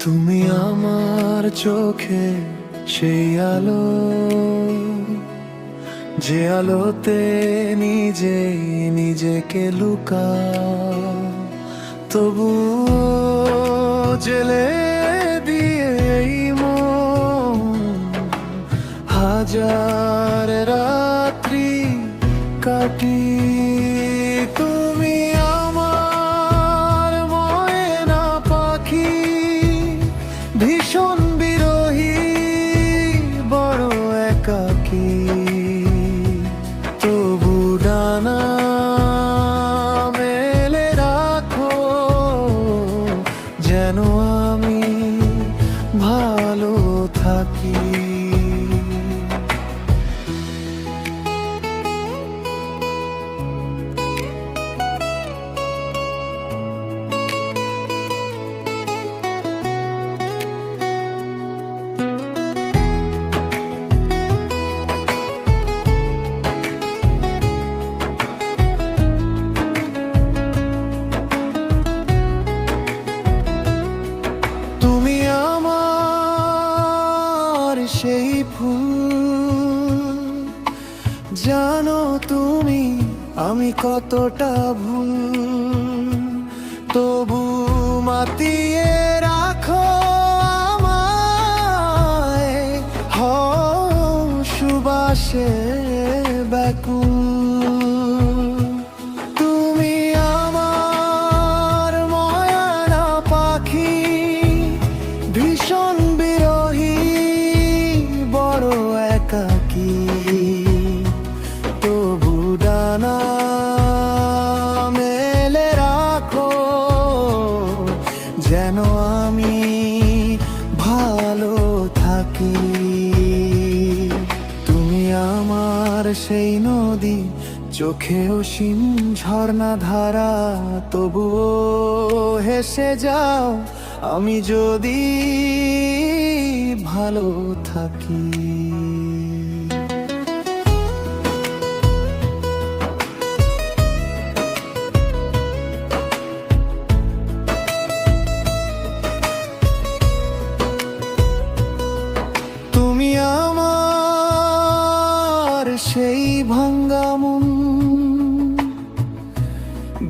তুমি আমার চোখে সেই আলো, যে আলোতে নিজেই নিজেকে লুকাও, তবু জেলে দিয়ে এই মন হাজার রাত্রি কাটি। তুমি আমার ময়না পাখি, ভীষণ বিরহী, বড় একাকী, তবু ডানা মেলে রাখো, যেন আমি ভালো থাকি। তুমি আমার সেই ফুল, জানো তুমি আমি কতটা ভুল, তবু মাতিয়ে রাখো আমায়, হও সুবাসে ব্যাকুল। তুমি আমার ময়না পাখি, ভীষণ বিরহী, বড় একাকী, তবু ডানা মেলে রাখো, যেন আমি ভালো থাকি। তুমি আমার সেই নদী, চোখে অসীম ঝর্ণা ধারা, তবুও হেসে যাও আমি যদি ভালো থাকি। তুমি আমার সেই ভাঙ্গা মন,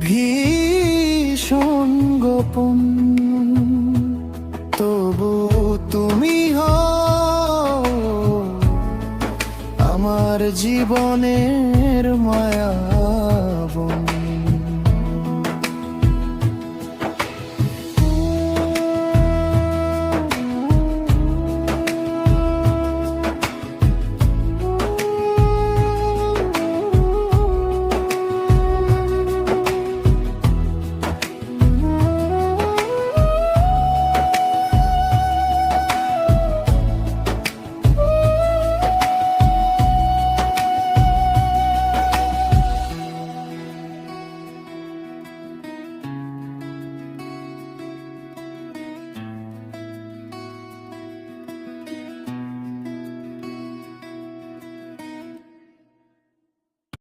ভীষণ গোপন, তবু তুমি হও আমার জীবনের মায়া।